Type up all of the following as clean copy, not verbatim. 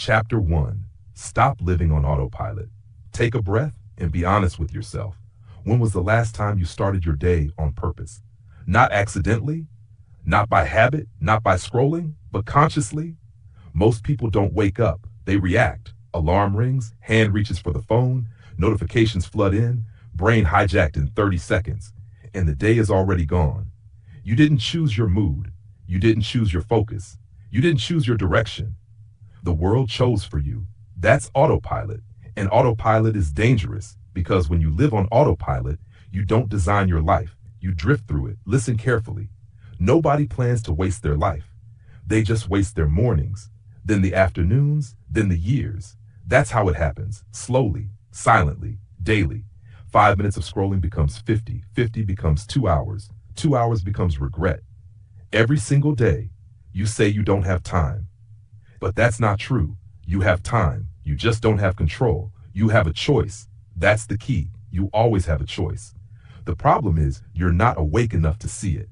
Chapter 1. Stop living on autopilot. Take a breath and be honest with yourself. When was the last time you started your day on purpose? Not accidentally, not by habit, not by scrolling, but consciously. Most people don't wake up, they react. Alarm rings, hand reaches for the phone, notifications flood in, brain hijacked in 30 seconds, and the day is already gone. You didn't choose your mood. You didn't choose your focus. You didn't choose your direction. The world chose for you. That's autopilot. And autopilot is dangerous because when you live on autopilot, you don't design your life. You drift through it. Listen carefully. Nobody plans to waste their life. They just waste their mornings, then the afternoons, then the years. That's how it happens. Slowly, silently, daily. 5 minutes of scrolling becomes 50. 50 becomes 2 hours. 2 hours becomes regret. Every single day, you say you don't have time. But that's not true. You have time. You just don't have control. You have a choice. That's the key. You always have a choice. The problem is you're not awake enough to see it.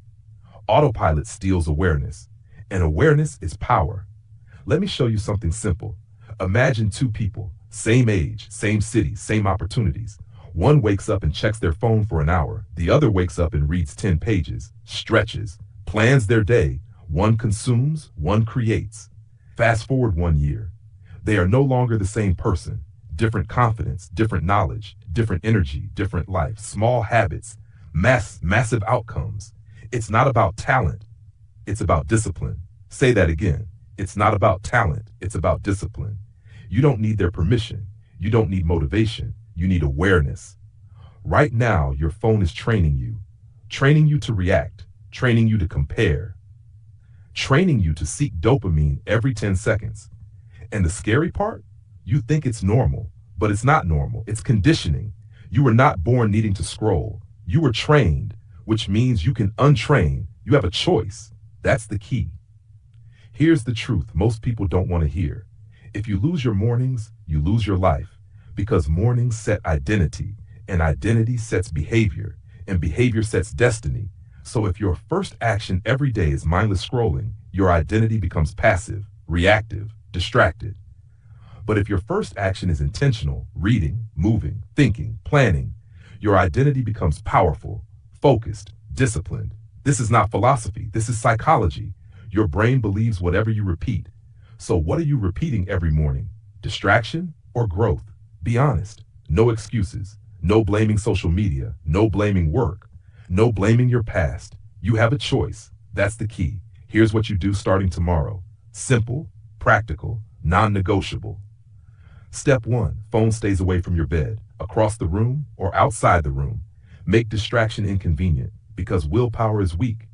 Autopilot steals awareness, and awareness is power. Let me show you something simple. Imagine two people, same age, same city, same opportunities. One wakes up and checks their phone for an hour. The other wakes up and reads 10 pages, stretches, plans their day. One consumes, one creates. Fast forward 1 year. They are no longer the same person. Different confidence, different knowledge, different energy, different life, small habits, massive outcomes. It's not about talent. It's about discipline. Say that again. It's not about talent. It's about discipline. You don't need their permission. You don't need motivation. You need awareness. Right now, your phone is training you to react, training you to compare, training you to seek dopamine every 10 seconds. And the scary part? You think it's normal, but it's not normal. It's conditioning. You were not born needing to scroll. You were trained, which means you can untrain. You have a choice. That's the key. Here's the truth most people don't want to hear. If you lose your mornings, you lose your life, because mornings set identity, and identity sets behavior, and behavior sets destiny. So if your first action every day is mindless scrolling, your identity becomes passive, reactive, distracted. But if your first action is intentional, reading, moving, thinking, planning, your identity becomes powerful, focused, disciplined. This is not philosophy. This is psychology. Your brain believes whatever you repeat. So what are you repeating every morning? Distraction or growth? Be honest. No excuses. No blaming social media. No blaming work. No blaming your past. You have a choice. That's the key. Here's what you do starting tomorrow. Simple, practical, non-negotiable. Step 1, phone stays away from your bed, across the room or outside the room. Make distraction inconvenient because willpower is weak.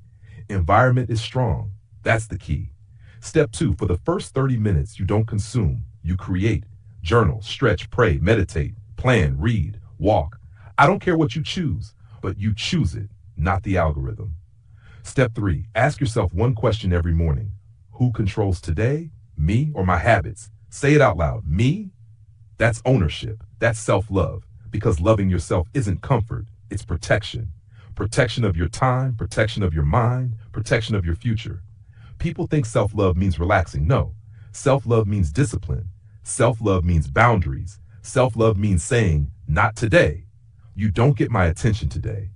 Environment is strong. That's the key. Step 2, for the first 30 minutes, you don't consume, you create. Journal, stretch, pray, meditate, plan, read, walk. I don't care what you choose, but you choose it, not the algorithm. Step 3, ask yourself one question every morning. Who controls today? Me or my habits? Say it out loud. Me? That's ownership. That's self-love. Because loving yourself isn't comfort, it's protection. Protection of your time, protection of your mind, protection of your future. People think self-love means relaxing. No. Self-love means discipline. Self-love means boundaries. Self-love means saying, not today. You don't get my attention today.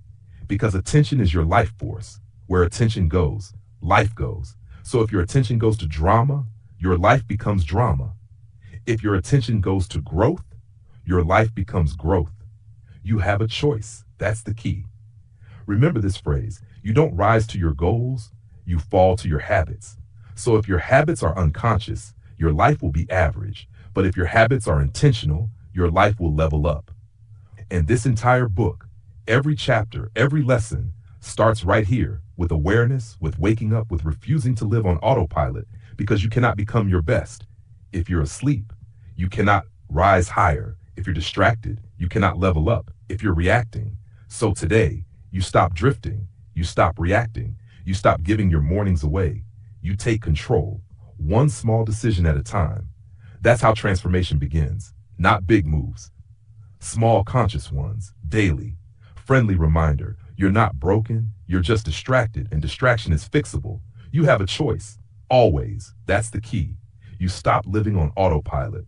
Because attention is your life force. Where attention goes, life goes. So if your attention goes to drama, your life becomes drama. If your attention goes to growth, your life becomes growth. You have a choice. That's the key. Remember this phrase, you don't rise to your goals, you fall to your habits. So if your habits are unconscious, your life will be average. But if your habits are intentional, your life will level up. And this entire book, every chapter, every lesson starts right here with awareness, with waking up, with refusing to live on autopilot, because you cannot become your best. If you're asleep, you cannot rise higher. If you're distracted, you cannot level up. If you're reacting. So today, you stop drifting. You stop reacting. You stop giving your mornings away. You take control, one small decision at a time. That's how transformation begins. Not big moves. Small conscious ones, daily. Friendly reminder, you're not broken, you're just distracted, and distraction is fixable. You have a choice, always. That's the key. You stop living on autopilot.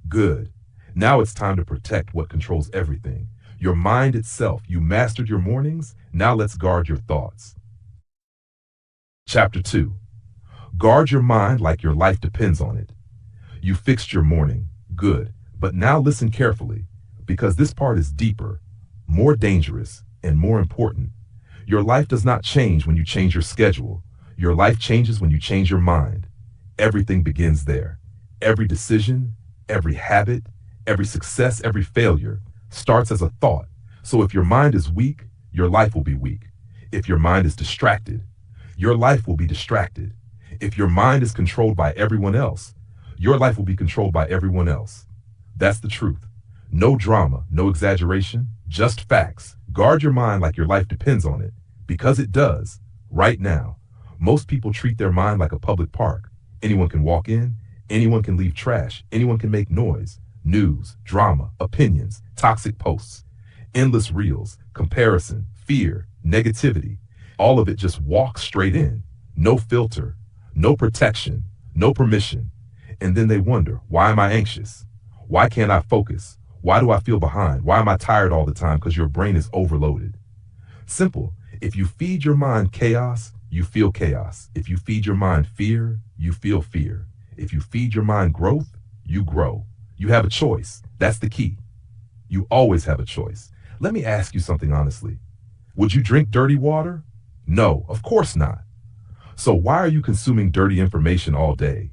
Good. Now it's time to protect what controls everything. Your mind itself. You mastered your mornings. Now let's guard your thoughts. Chapter 2. Guard your mind like your life depends on it. You fixed your morning. Good. But now listen carefully, because this part is deeper, more dangerous, and more important. Your life does not change when you change your schedule. Your life changes when you change your mind. Everything begins there. Every decision, every habit, every success, every failure starts as a thought. So if your mind is weak, your life will be weak. If your mind is distracted, your life will be distracted. If your mind is controlled by everyone else, your life will be controlled by everyone else. That's the truth. No drama, no exaggeration, just facts. Guard your mind like your life depends on it, because it does, right now. Most people treat their mind like a public park. Anyone can walk in, anyone can leave trash, anyone can make noise, news, drama, opinions, toxic posts, endless reels, comparison, fear, negativity. All of it just walks straight in. No filter, no protection, no permission. And then they wonder, why am I anxious? Why can't I focus? Why do I feel behind? Why am I tired all the time? Because your brain is overloaded. Simple. If you feed your mind chaos, you feel chaos. If you feed your mind fear, you feel fear. If you feed your mind growth, you grow. You have a choice. That's the key. You always have a choice. Let me ask you something honestly. Would you drink dirty water? No, of course not. So why are you consuming dirty information all day?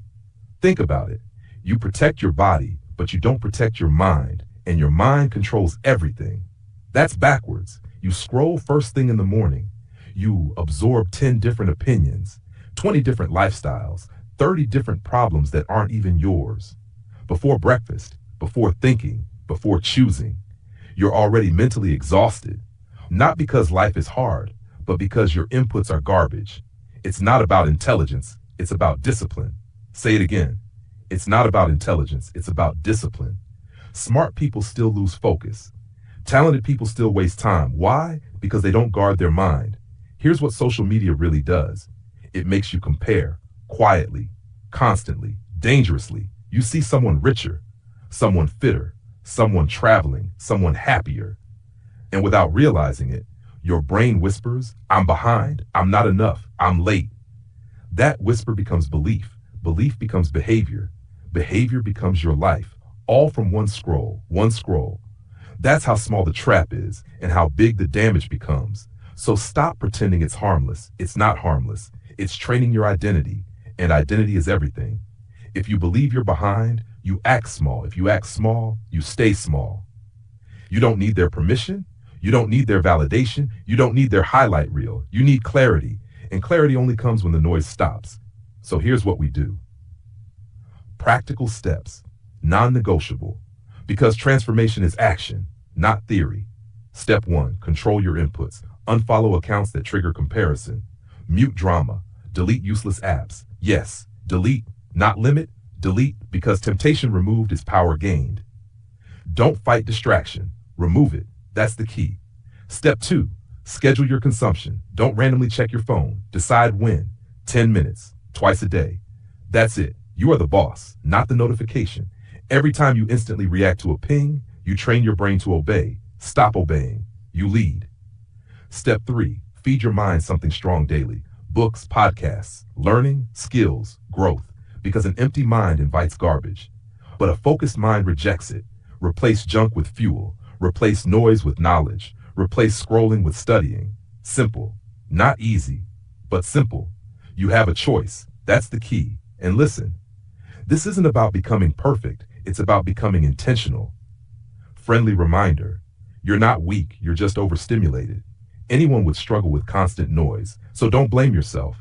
Think about it. You protect your body, but you don't protect your mind, and your mind controls everything. That's backwards. You scroll first thing in the morning. You absorb 10 different opinions, 20 different lifestyles, 30 different problems that aren't even yours. Before breakfast, before thinking, before choosing, you're already mentally exhausted. Not because life is hard, but because your inputs are garbage. It's not about intelligence, it's about discipline. Say it again. It's not about intelligence, it's about discipline. Smart people still lose focus. Talented people still waste time. Why? Because they don't guard their mind. Here's what social media really does. It makes you compare, quietly, constantly, dangerously. You see someone richer, someone fitter, someone traveling, someone happier. And without realizing it, your brain whispers, I'm behind, I'm not enough, I'm late. That whisper becomes belief. Belief becomes behavior. Behavior becomes your life. All from one scroll, one scroll. That's how small the trap is and how big the damage becomes. So stop pretending it's harmless. It's not harmless. It's training your identity, and identity is everything. If you believe you're behind, you act small. If you act small, you stay small. You don't need their permission. You don't need their validation. You don't need their highlight reel. You need clarity, and clarity only comes when the noise stops. So here's what we do. Practical steps, non-negotiable, because transformation is action, not theory. Step 1, control your inputs. Unfollow accounts that trigger comparison. Mute drama. Delete useless apps. Yes, delete, not limit. Delete, because temptation removed is power gained. Don't fight distraction. Remove it. That's the key. Step 2, schedule your consumption. Don't randomly check your phone. Decide when. 10 minutes, twice a day. That's it. You are the boss, not the notification. Every time you instantly react to a ping, you train your brain to obey. Stop obeying. You lead. Step 3, feed your mind something strong daily. Books, podcasts, learning, skills, growth. Because an empty mind invites garbage. But a focused mind rejects it. Replace junk with fuel. Replace noise with knowledge. Replace scrolling with studying. Simple. Not easy, but simple. You have a choice. That's the key. And listen, this isn't about becoming perfect. It's about becoming intentional. Friendly reminder. You're not weak. You're just overstimulated. Anyone would struggle with constant noise. So don't blame yourself.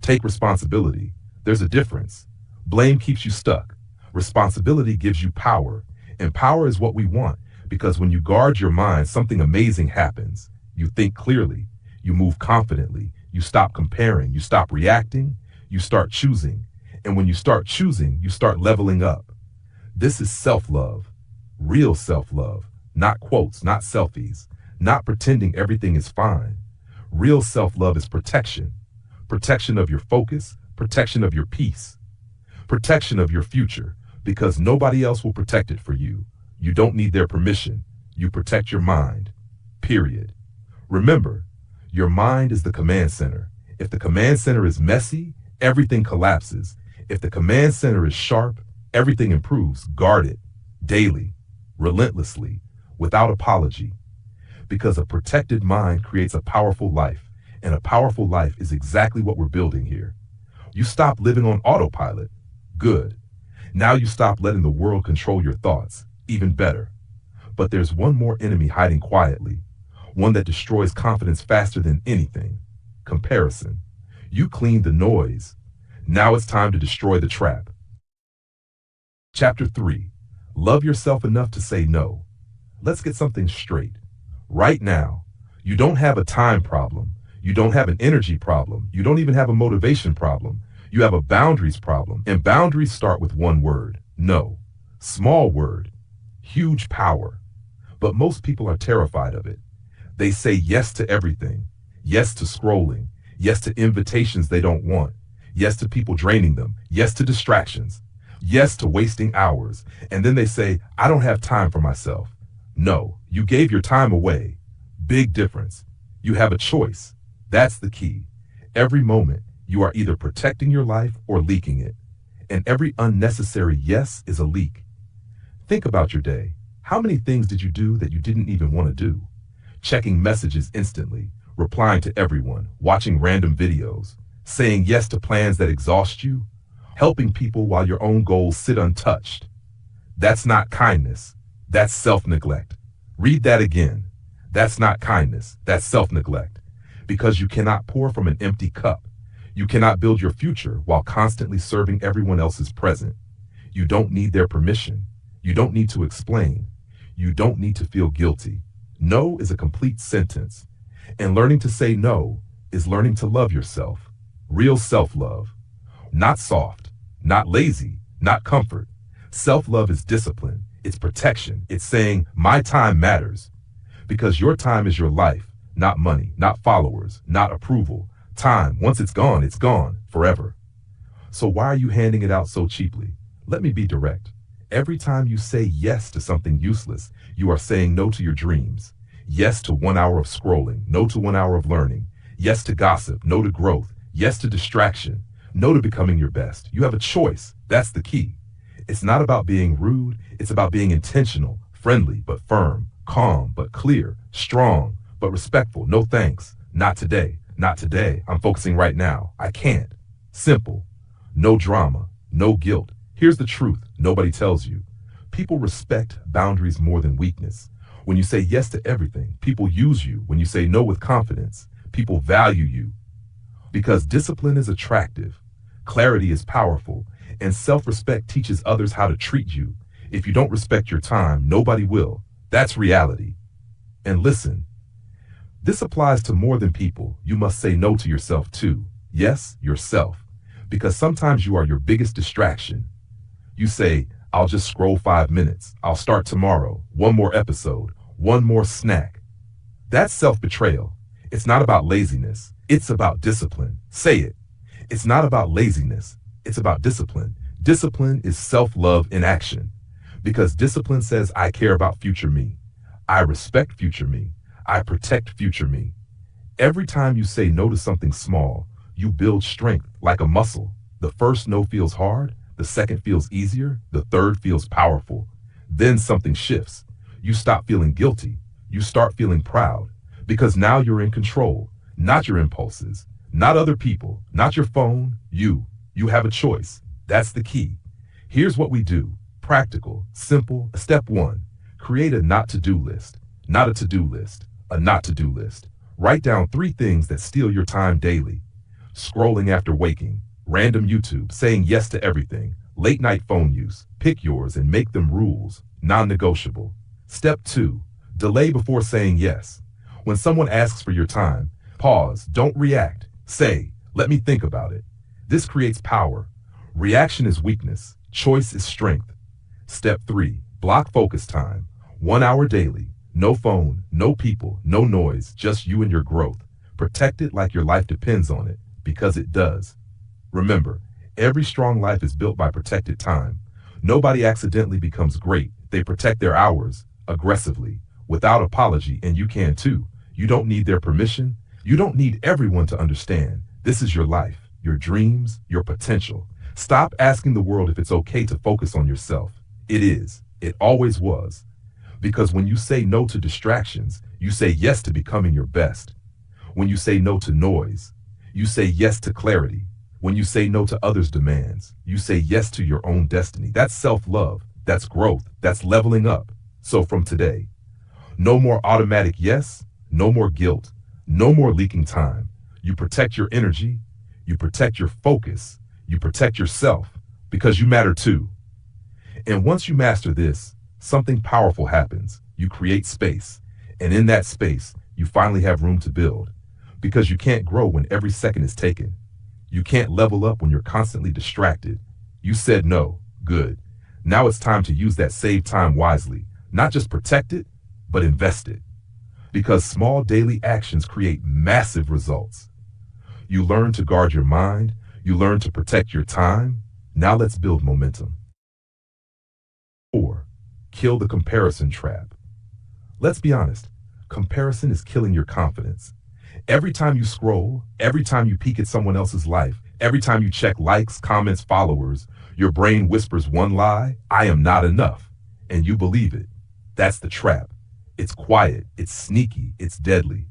Take responsibility. There's a difference. Blame keeps you stuck. Responsibility gives you power. And power is what we want, because when you guard your mind, something amazing happens. You think clearly. You move confidently. You stop comparing. You stop reacting. You start choosing. And when you start choosing, you start leveling up. This is self-love. Real self-love. Not quotes, not selfies. Not pretending everything is fine. Real self-love is protection. Protection of your focus. Protection of your peace. Protection of your future, because nobody else will protect it for you. You don't need their permission. You protect your mind. Period. Remember, your mind is the command center. If the command center is messy, everything collapses. If the command center is sharp, everything improves. Guard it daily, relentlessly, without apology. Because a protected mind creates a powerful life, and a powerful life is exactly what we're building here. You stop living on autopilot. Good. Now you stop letting the world control your thoughts. Even better. But there's one more enemy hiding quietly, one that destroys confidence faster than anything. Comparison. You cleaned the noise. Now it's time to destroy the trap. Chapter 3. Love yourself enough to say no. Let's get something straight. Right now, you don't have a time problem. You don't have an energy problem. You don't even have a motivation problem. You have a boundaries problem. And boundaries start with one word. No. Small word. Huge power. But most people are terrified of it. They say yes to everything. Yes to scrolling. Yes to invitations they don't want. Yes to people draining them. Yes to distractions. Yes to wasting hours. And then they say, I don't have time for myself. No, you gave your time away. Big difference. You have a choice. That's the key. Every moment, you are either protecting your life or leaking it. And every unnecessary yes is a leak. Think about your day. How many things did you do that you didn't even want to do? Checking messages instantly, replying to everyone, watching random videos, saying yes to plans that exhaust you, helping people while your own goals sit untouched. That's not kindness. That's self-neglect. Read that again. That's not kindness. That's self-neglect. Because you cannot pour from an empty cup. You cannot build your future while constantly serving everyone else's present. You don't need their permission. You don't need to explain. You don't need to feel guilty. No is a complete sentence. And learning to say no is learning to love yourself. Real self-love. Not soft, not lazy, not comfort. Self-love is discipline. It's protection. It's saying, my time matters. Because your time is your life, not money, not followers, not approval. Time, once it's gone, forever. So why are you handing it out so cheaply? Let me be direct. Every time you say yes to something useless, you are saying no to your dreams. Yes to 1 hour of scrolling, no to 1 hour of learning. Yes to gossip, no to growth. Yes to distraction, no to becoming your best. You have a choice. That's the key. It's not about being rude. It's about being intentional, friendly but firm, calm but clear, strong but respectful. No thanks. Not today. Not today. I'm focusing right now. I can't. Simple. No drama. No guilt. Here's the truth nobody tells you. People respect boundaries more than weakness. When you say yes to everything, people use you. When you say no with confidence, people value you. Because discipline is attractive, clarity is powerful, and self-respect teaches others how to treat you. If you don't respect your time, nobody will. That's reality. And listen, this applies to more than people. You must say no to yourself too. Yes, yourself. Because sometimes you are your biggest distraction. You say, I'll just scroll 5 minutes. I'll start tomorrow. One more episode. One more snack. That's self-betrayal. It's not about laziness. It's about discipline. Say it. It's not about laziness. It's about discipline. Discipline is self-love in action. Because discipline says, I care about future me. I respect future me. I protect future me. Every time you say no to something small, you build strength like a muscle. The first no feels hard. The second feels easier. The third feels powerful. Then something shifts. You stop feeling guilty. You start feeling proud. Because now you're in control. Not your impulses. Not other people. Not your phone. You. You have a choice. That's the key. Here's what we do. Practical. Simple. Step 1. Create a not-to-do list. Not a to-do list. A not-to-do list. Write down 3 things that steal your time daily. Scrolling after waking. Random YouTube, saying yes to everything, late night phone use. Pick yours and make them rules, non-negotiable. Step 2, delay before saying yes. When someone asks for your time, pause, don't react. Say, let me think about it. This creates power. Reaction is weakness. Choice is strength. Step 3, block focus time. 1 hour daily. No phone, no people, no noise, just you and your growth. Protect it like your life depends on it, because it does. Remember, Every strong life is built by protected time. Nobody accidentally becomes great. They protect their hours aggressively, without apology, and you can too. You don't need their permission. You don't need everyone to understand. This is your life, your dreams, your potential. Stop asking the world if it's okay to focus on yourself. It is. It always was. Because when you say no to distractions, you say yes to becoming your best. When you say no to noise, you say yes to clarity. When you say no to others' demands, you say yes to your own destiny. That's self-love. That's growth. That's leveling up. So from today, no more automatic yes, no more guilt, no more leaking time. You protect your energy, you protect your focus, you protect yourself, because you matter too. And once you master this, something powerful happens. You create space. And in that space, you finally have room to build. Because you can't grow when every second is taken. You can't level up when you're constantly distracted. You said no. Good. Now it's time to use that saved time wisely. Not just protect it, but invest it. Because small daily actions create massive results. You learn to guard your mind. You learn to protect your time. Now let's build momentum. 4. Kill the comparison trap. Let's be honest. Comparison is killing your confidence. Every time you scroll, every time you peek at someone else's life, every time you check likes, comments, followers, your brain whispers one lie: I am not enough. And you believe it. That's the trap. It's quiet, it's sneaky, it's deadly.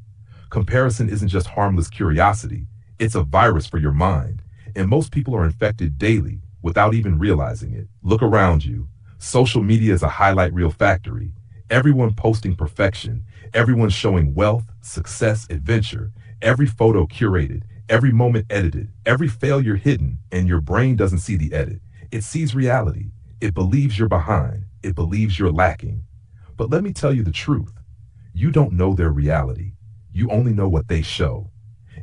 Comparison isn't just harmless curiosity. It's a virus for your mind. And most people are infected daily without even realizing it. Look around you. Social media is a highlight reel factory. Everyone posting perfection, everyone showing wealth, success, adventure, every photo curated, every moment edited, every failure hidden, and your brain doesn't see the edit. It sees reality. It believes you're behind. It believes you're lacking. But let me tell you the truth. You don't know their reality. You only know what they show.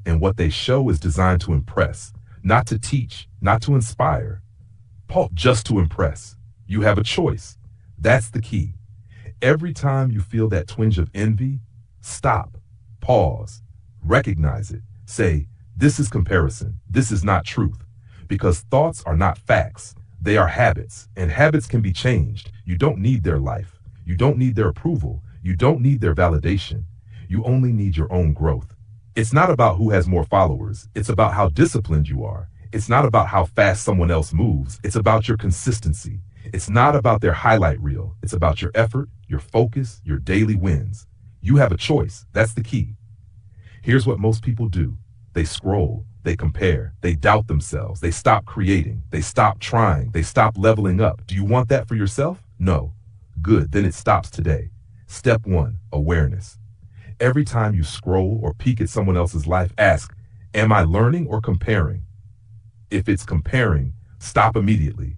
And what they show is designed to impress, not to teach, not to inspire. Just to impress. You have a choice. That's the key. Every time you feel that twinge of envy, stop, pause, recognize it. Say, this is comparison. This is not truth. Because thoughts are not facts. They are habits, and habits can be changed. You don't need their life. You don't need their approval. You don't need their validation. You only need your own growth. It's not about who has more followers. It's about how disciplined you are. It's not about how fast someone else moves. It's about your consistency. It's not about their highlight reel. It's about your effort, your focus, your daily wins. You have a choice. That's the key. Here's what most people do. They scroll, they compare, they doubt themselves, they stop creating, they stop trying, they stop leveling up. Do you want that for yourself? No. Good, then it stops today. Step 1, awareness. Every time you scroll or peek at someone else's life, ask, am I learning or comparing? If it's comparing, stop immediately.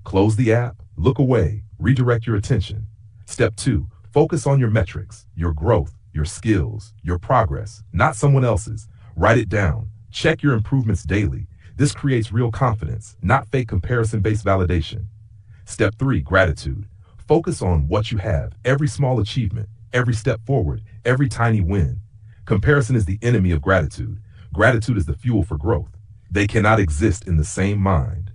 Close the app, look away, redirect your attention. Step 2, focus on your metrics, your growth, your skills, your progress, not someone else's. Write it down. Check your improvements daily. This creates real confidence, not fake comparison-based validation. Step 3, gratitude. Focus on what you have, every small achievement, every step forward, every tiny win. Comparison is the enemy of gratitude. Gratitude is the fuel for growth. They cannot exist in the same mind.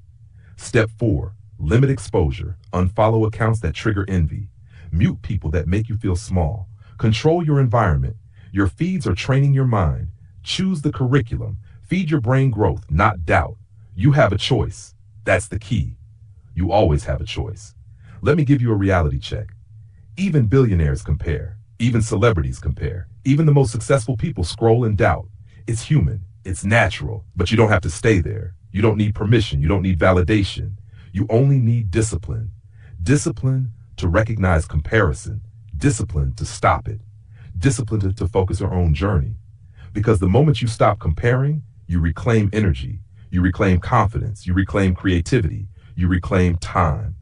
Step 4, limit exposure. Unfollow accounts that trigger envy. Mute people that make you feel small. Control your environment. Your feeds are training your mind. Choose the curriculum. Feed your brain growth, not doubt. You have a choice. That's the key. You always have a choice. Let me give you a reality check. Even billionaires compare. Even celebrities compare. Even the most successful people scroll and doubt. It's human. It's natural. But you don't have to stay there. You don't need permission. You don't need validation. You only need discipline. Discipline to recognize comparison. Discipline to stop it. Discipline to focus your own journey. Because the moment you stop comparing, you reclaim energy. You reclaim confidence. You reclaim creativity. You reclaim time.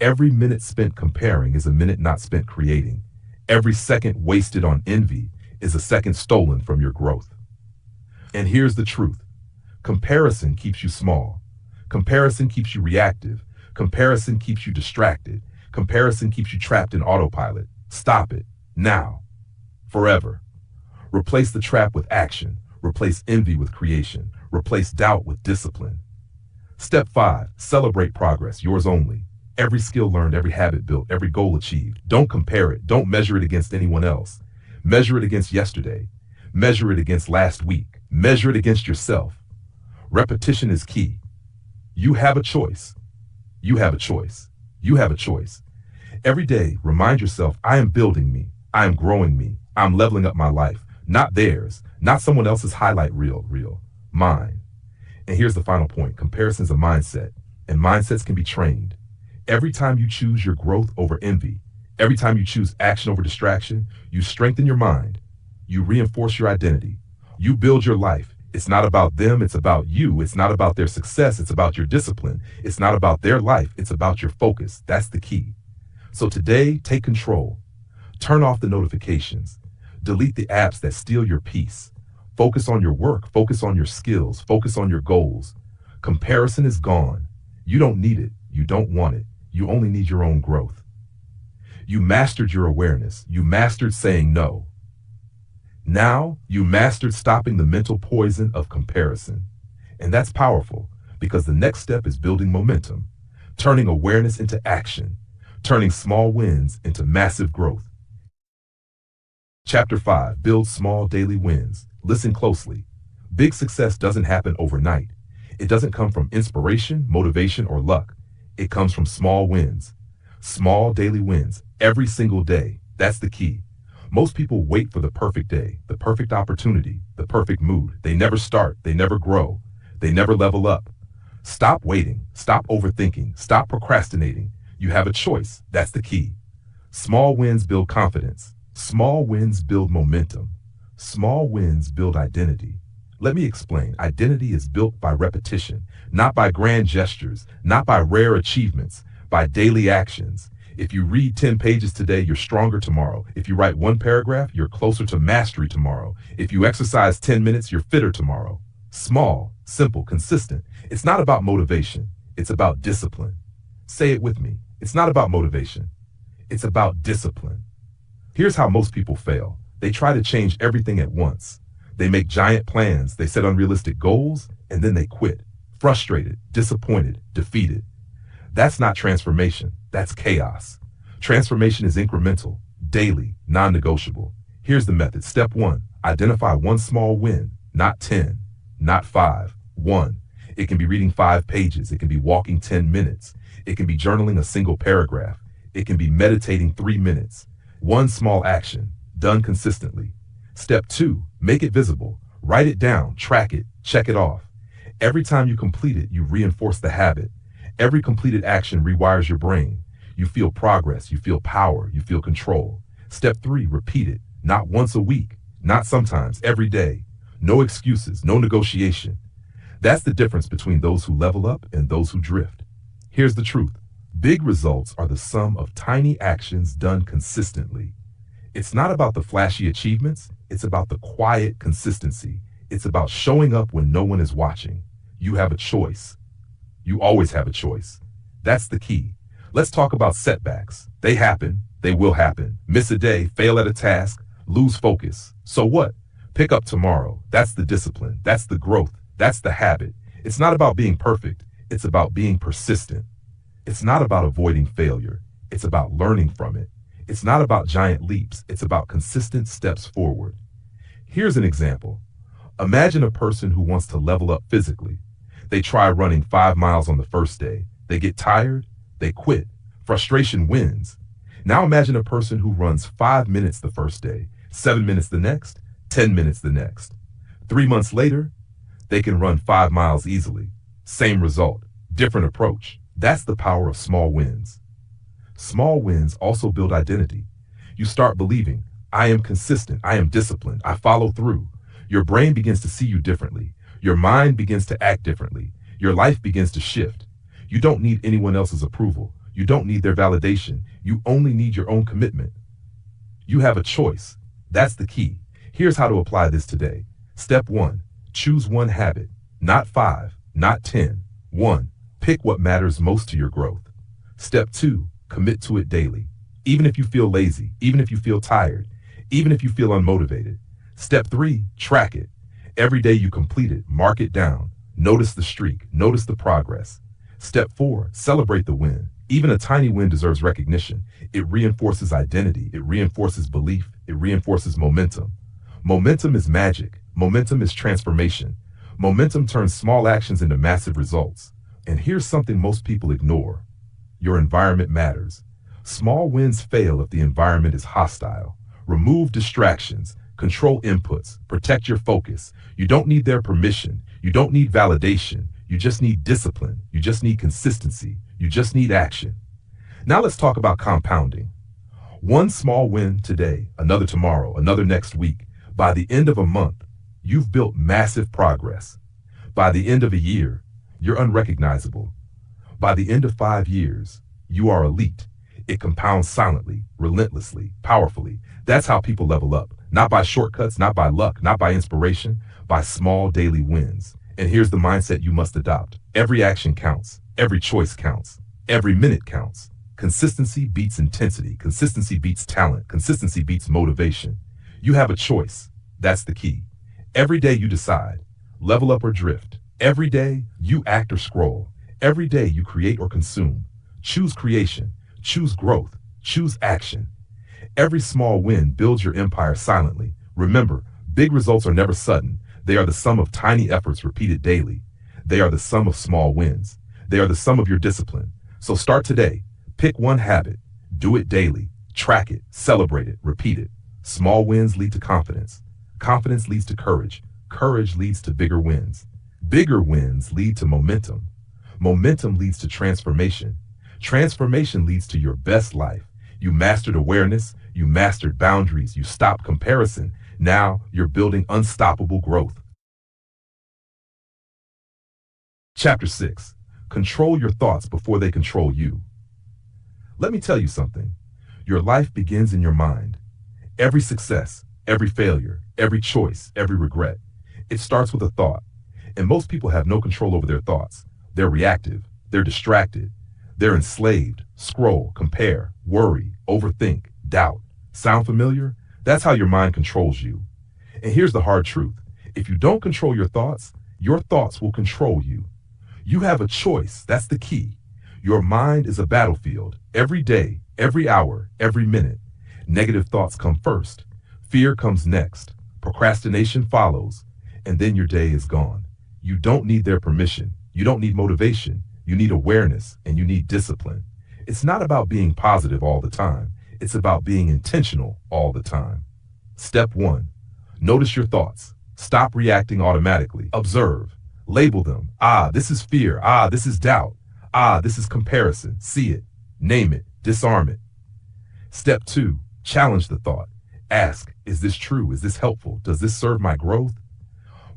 Every minute spent comparing is a minute not spent creating. Every second wasted on envy is a second stolen from your growth. And here's the truth. Comparison keeps you small. Comparison keeps you reactive. Comparison keeps you distracted. Comparison keeps you trapped in autopilot. Stop it. Now. Forever. Replace the trap with action. Replace envy with creation. Replace doubt with discipline. Step 5, celebrate progress, yours only. Every skill learned, every habit built, every goal achieved. Don't compare it. Don't measure it against anyone else. Measure it against yesterday. Measure it against last week. Measure it against yourself. Repetition is key. You have a choice. You have a choice. You have a choice. Every day, remind yourself, I am building me. I am growing me. I'm leveling up my life. Not theirs. Not someone else's highlight reel. Mine. And here's the final point. Comparison is a mindset, and mindsets can be trained. Every time you choose your growth over envy, every time you choose action over distraction, you strengthen your mind. You reinforce your identity. You build your life. It's not about them, it's about you. It's not about their success, it's about your discipline. It's not about their life, it's about your focus. That's the key. So today, take control. Turn off the notifications. Delete the apps that steal your peace. Focus on your work, focus on your skills, focus on your goals. Comparison is gone. You don't need it, you don't want it. You only need your own growth. You mastered your awareness. You mastered saying no. Now you mastered stopping the mental poison of comparison. And that's powerful because the next step is building momentum, turning awareness into action, turning small wins into massive growth. Chapter 5, build small daily wins. Listen closely. Big success doesn't happen overnight. It doesn't come from inspiration, motivation, or luck. It comes from small wins. Small daily wins every single day. That's the key. Most people wait for the perfect day, the perfect opportunity, the perfect mood. They never start. They never grow. They never level up. Stop waiting. Stop overthinking. Stop procrastinating. You have a choice. That's the key. Small wins build confidence. Small wins build momentum. Small wins build identity. Let me explain. Identity is built by repetition, not by grand gestures, not by rare achievements, by daily actions. If you read 10 pages today, you're stronger tomorrow. If you write one paragraph, you're closer to mastery tomorrow. If you exercise 10 minutes, you're fitter tomorrow. Small, simple, consistent. It's not about motivation. It's about discipline. Say it with me. It's not about motivation. It's about discipline. Here's how most people fail. They try to change everything at once. They make giant plans, they set unrealistic goals, and then they quit. Frustrated, disappointed, defeated. That's not transformation, that's chaos. Transformation is incremental, daily, non-negotiable. Here's the method. Step 1, identify one small win, not 10, not 5, 1. It can be reading 5 pages, it can be walking 10 minutes, it can be journaling a single paragraph, it can be meditating 3 minutes. One small action, done consistently. Step 2, make it visible. Write it down, track it, check it off. Every time you complete it, you reinforce the habit. Every completed action rewires your brain. You feel progress, you feel power, you feel control. Step 3, repeat it. Not once a week, not sometimes, every day. No excuses, no negotiation. That's the difference between those who level up and those who drift. Here's the truth. Big results are the sum of tiny actions done consistently. It's not about the flashy achievements, it's about the quiet consistency. It's about showing up when no one is watching. You have a choice. You always have a choice. That's the key. Let's talk about setbacks. They happen. They will happen. Miss a day, fail at a task, lose focus. So what? Pick up tomorrow. That's the discipline. That's the growth. That's the habit. It's not about being perfect. It's about being persistent. It's not about avoiding failure. It's about learning from it. It's not about giant leaps. It's about consistent steps forward. Here's an example. Imagine a person who wants to level up physically. They try running 5 miles on the first day. They get tired. They quit. Frustration wins. Now imagine a person who runs 5 minutes the first day, 7 minutes the next, 10 minutes the next. 3 months later, they can run 5 miles easily. Same result, different approach. That's the power of small wins. Small wins also build identity. You start believing, I am consistent, I am disciplined, I follow through. Your brain begins to see you differently. Your mind begins to act differently. Your life begins to shift. You don't need anyone else's approval. You don't need their validation. You only need your own commitment. You have a choice. That's the key. Here's how to apply this today. Step 1, choose one habit, not 5, not 10. 1, pick what matters most to your growth. Step 2, commit to it daily. Even if you feel lazy, even if you feel tired, even if you feel unmotivated. Step 3, track it. Every day you complete it, mark it down. Notice the streak. Notice the progress. Step 4, celebrate the win. Even a tiny win deserves recognition. It reinforces identity. It reinforces belief. It reinforces momentum. Momentum is magic. Momentum is transformation. Momentum turns small actions into massive results. And here's something most people ignore. Your environment matters. Small wins fail if the environment is hostile. Remove distractions. Control inputs. Protect your focus. You don't need their permission. You don't need validation. You just need discipline. You just need consistency. You just need action. Now let's talk about compounding. One small win today, another tomorrow, another next week. By the end of a month, you've built massive progress. By the end of a year, you're unrecognizable. By the end of 5 years, you are elite. It compounds silently, relentlessly, powerfully. That's how people level up. Not by shortcuts, not by luck, not by inspiration, by small daily wins. And here's the mindset you must adopt. Every action counts. Every choice counts. Every minute counts. Consistency beats intensity. Consistency beats talent. Consistency beats motivation. You have a choice. That's the key. Every day you decide, level up or drift. Every day you act or scroll. Every day you create or consume. Choose creation. Choose growth. Choose action. Every small win builds your empire silently. Remember, big results are never sudden. They are the sum of tiny efforts repeated daily. They are the sum of small wins. They are the sum of your discipline. So start today. Pick one habit. Do it daily. Track it. Celebrate it. Repeat it. Small wins lead to confidence. Confidence leads to courage. Courage leads to bigger wins. Bigger wins lead to momentum. Momentum leads to transformation. Transformation leads to your best life. You mastered awareness. You mastered boundaries. You stopped comparison. Now you're building unstoppable growth. Chapter 6. Control your thoughts before they control you. Let me tell you something. Your life begins in your mind. Every success, every failure, every choice, every regret, it starts with a thought. And most people have no control over their thoughts. They're reactive. They're distracted. They're enslaved. Scroll, compare, worry, overthink, doubt. Sound familiar? That's how your mind controls you. And here's the hard truth. If you don't control your thoughts will control you. You have a choice. That's the key. Your mind is a battlefield. Every day, every hour, every minute. Negative thoughts come first. Fear comes next. Procrastination follows. And then your day is gone. You don't need their permission. You don't need motivation. You need awareness and you need discipline. It's not about being positive all the time. It's about being intentional all the time. Step 1. Notice your thoughts. Stop reacting automatically. Observe. Label them. This is fear. This is doubt. This is comparison. See it. Name it. Disarm it. Step 2. Challenge the thought. Ask, is this true? Is this helpful? Does this serve my growth?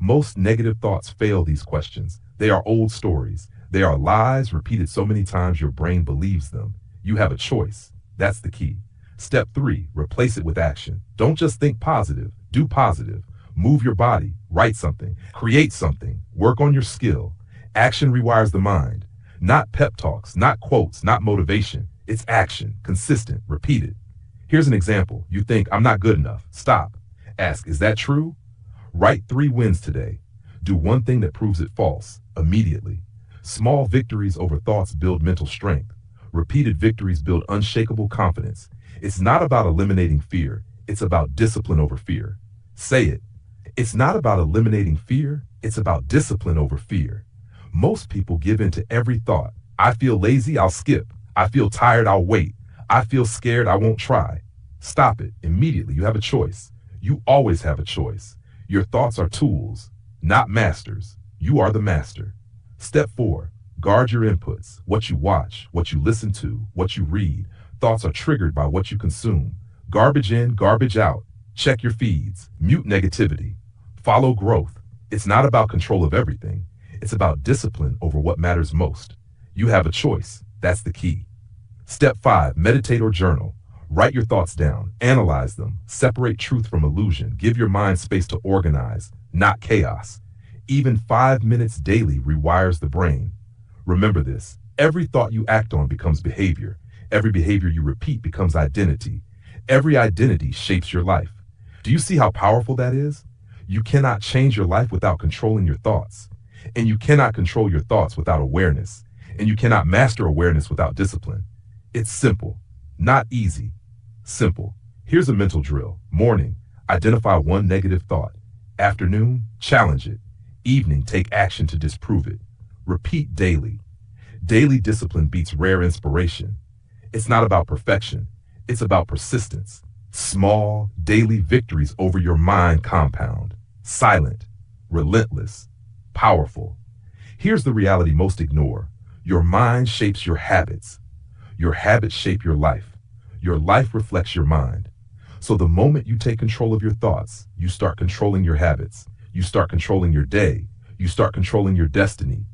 Most negative thoughts fail these questions. They are old stories. They are lies repeated so many times your brain believes them. You have a choice. That's the key. Step 3, replace it with action. Don't just think positive. Do positive. Move your body. Write something. Create something. Work on your skill. Action rewires the mind. Not pep talks, not quotes, not motivation. It's action. Consistent. Repeated. Here's an example. You think, I'm not good enough. Stop. Ask, is that true? Write 3 wins today. Do one thing that proves it false. Immediately. Small victories over thoughts build mental strength. Repeated victories build unshakable confidence. It's not about eliminating fear. It's about discipline over fear. Say it. It's not about eliminating fear. It's about discipline over fear. Most people give in to every thought. I feel lazy, I'll skip. I feel tired, I'll wait. I feel scared, I won't try. Stop it. Immediately. You have a choice. You always have a choice. Your thoughts are tools, not masters. You are the master. Step 4, guard your inputs. What you watch, what you listen to, what you read. Thoughts are triggered by what you consume. Garbage in, garbage out. Check your feeds. Mute negativity. Follow growth. It's not about control of everything. It's about discipline over what matters most. You have a choice. That's the key. Step 5, meditate or journal. Write your thoughts down. Analyze them. Separate truth from illusion. Give your mind space to organize, not chaos. Even 5 minutes daily rewires the brain. Remember this. Every thought you act on becomes behavior. Every behavior you repeat becomes identity. Every identity shapes your life. Do you see how powerful that is? You cannot change your life without controlling your thoughts. And you cannot control your thoughts without awareness. And you cannot master awareness without discipline. It's simple, not easy. Simple. Here's a mental drill. Morning, identify one negative thought. Afternoon, challenge it. Evening, take action to disprove it. Repeat daily. Daily discipline beats rare inspiration. It's not about perfection. It's about persistence. Small, daily victories over your mind compound. Silent, relentless, powerful. Here's the reality most ignore. Your mind shapes your habits. Your habits shape your life. Your life reflects your mind. So the moment you take control of your thoughts, you start controlling your habits. You start controlling your day. You start controlling your destiny.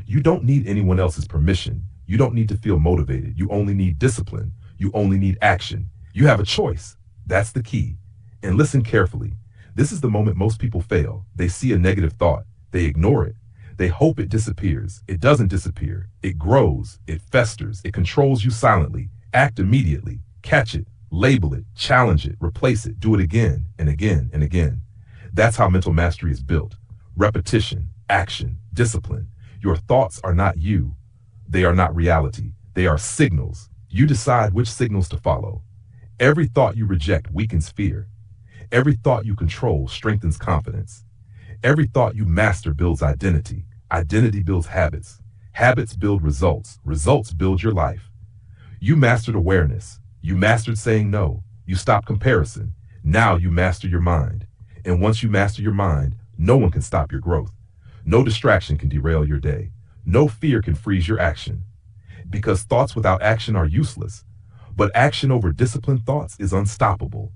You don't need anyone else's permission. You don't need to feel motivated. You only need discipline. You only need action. You have a choice. That's the key. And listen carefully. This is the moment most people fail. They see a negative thought. They ignore it. They hope it disappears. It doesn't disappear. It grows. It festers. It controls you silently. Act immediately. Catch it. Label it. Challenge it. Replace it. Do it again and again and again. That's how mental mastery is built. Repetition, action, discipline. Your thoughts are not you. They are not reality. They are signals. You decide which signals to follow. Every thought you reject weakens fear. Every thought you control strengthens confidence. Every thought you master builds identity. Identity builds habits. Habits build results. Results build your life. You mastered awareness. You mastered saying no. You stopped comparison. Now you master your mind. And once you master your mind, no one can stop your growth. No distraction can derail your day. No fear can freeze your action. Because thoughts without action are useless. But action over disciplined thoughts is unstoppable.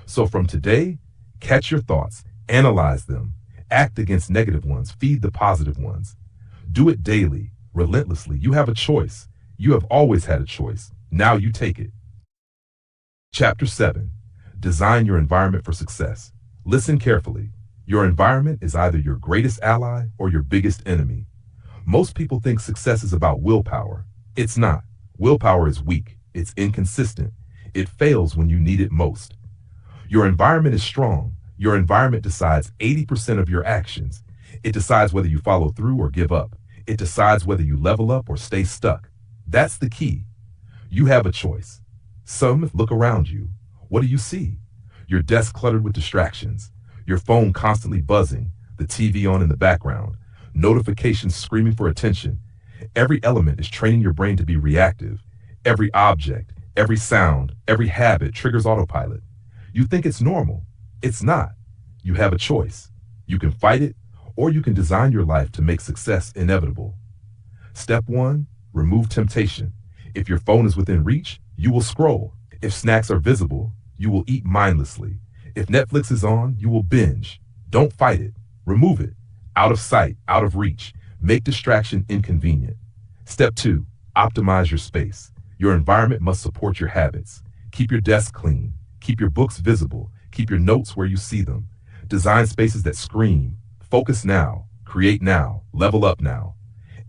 So from today, catch your thoughts, analyze them, act against negative ones, feed the positive ones. Do it daily, relentlessly. You have a choice. You have always had a choice. Now you take it. Chapter 7. Design your environment for success. Listen carefully. Your environment is either your greatest ally or your biggest enemy. Most people think success is about willpower. It's not. Willpower is weak. It's inconsistent. It fails when you need it most. Your environment is strong. Your environment decides 80% of your actions. It decides whether you follow through or give up. It decides whether you level up or stay stuck. That's the key. You have a choice. Some look around you. What do you see? Your desk cluttered with distractions. Your phone constantly buzzing. The TV on in the background. Notifications screaming for attention. Every element is training your brain to be reactive. Every object, every sound, every habit triggers autopilot. You think it's normal. It's not. You have a choice. You can fight it, or you can design your life to make success inevitable. Step 1, remove temptation. If your phone is within reach, you will scroll. If snacks are visible, you will eat mindlessly. If Netflix is on, you will binge. Don't fight it. Remove it. Out of sight, out of reach. Make distraction inconvenient. Step 2, optimize your space. Your environment must support your habits. Keep your desk clean. Keep your books visible. Keep your notes where you see them. Design spaces that scream, focus now, create now, level up now.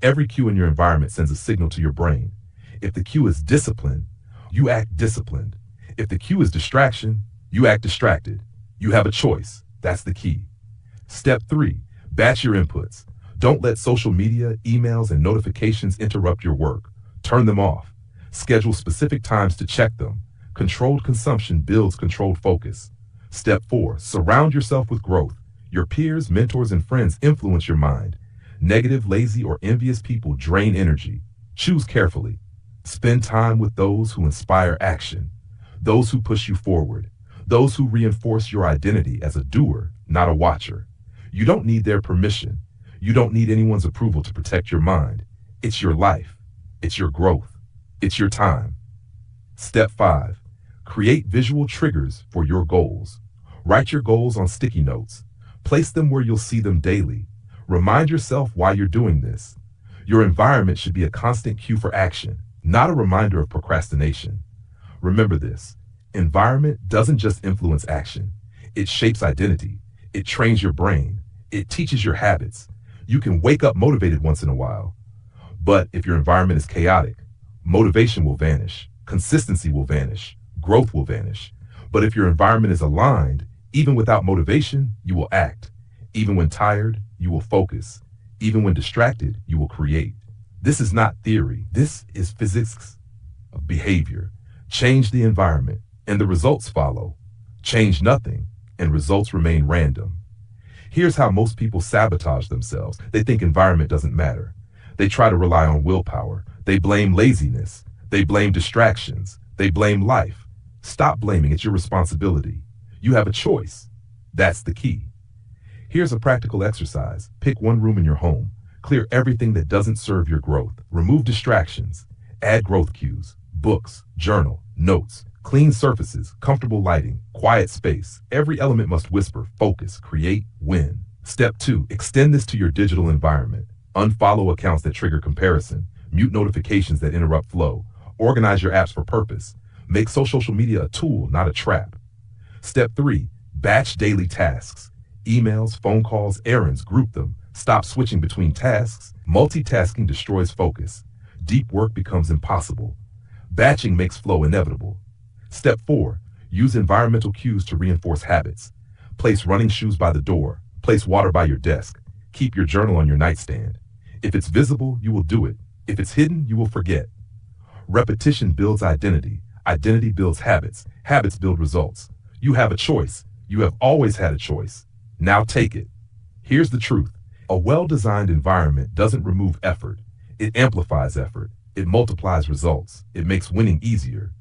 Every cue in your environment sends a signal to your brain. If the cue is discipline, you act disciplined. If the cue is distraction, you act distracted. You have a choice. That's the key. Step 3, batch your inputs. Don't let social media, emails, and notifications interrupt your work. Turn them off. Schedule specific times to check them. Controlled consumption builds controlled focus. Step 4, surround yourself with growth. Your peers, mentors, and friends influence your mind. Negative, lazy, or envious people drain energy. Choose carefully. Spend time with those who inspire action. Those who push you forward. Those who reinforce your identity as a doer, not a watcher. You don't need their permission. You don't need anyone's approval to protect your mind. It's your life. It's your growth. It's your time. Step 5, create visual triggers for your goals. Write your goals on sticky notes. Place them where you'll see them daily. Remind yourself why you're doing this. Your environment should be a constant cue for action, not a reminder of procrastination. Remember this, environment doesn't just influence action. It shapes identity. It trains your brain. It teaches your habits. You can wake up motivated once in a while. But if your environment is chaotic, motivation will vanish. Consistency will vanish. Growth will vanish. But if your environment is aligned, even without motivation, you will act. Even when tired, you will focus. Even when distracted, you will create. This is not theory. This is physics of behavior. Change the environment, and the results follow. Change nothing, and results remain random. Here's how most people sabotage themselves. They think environment doesn't matter. They try to rely on willpower. They blame laziness. They blame distractions. They blame life. Stop blaming. It's your responsibility. You have a choice. That's the key. Here's a practical exercise. Pick one room in your home. Clear everything that doesn't serve your growth. Remove distractions. Add growth cues. Books, journal, notes. Clean surfaces, comfortable lighting, quiet space. Every element must whisper, focus, create, win. Step 2, extend this to your digital environment. Unfollow accounts that trigger comparison. Mute notifications that interrupt flow. Organize your apps for purpose. Make social media a tool, not a trap. Step 3, batch daily tasks. Emails, phone calls, errands, group them. Stop switching between tasks. Multitasking destroys focus. Deep work becomes impossible. Batching makes flow inevitable. Step 4, use environmental cues to reinforce habits. Place running shoes by the door. Place water by your desk. Keep your journal on your nightstand. If it's visible, you will do it. If it's hidden, you will forget. Repetition builds identity. Identity builds habits. Habits build results. You have a choice. You have always had a choice. Now take it. Here's the truth. A well-designed environment doesn't remove effort. It amplifies effort. It multiplies results. It makes winning easier.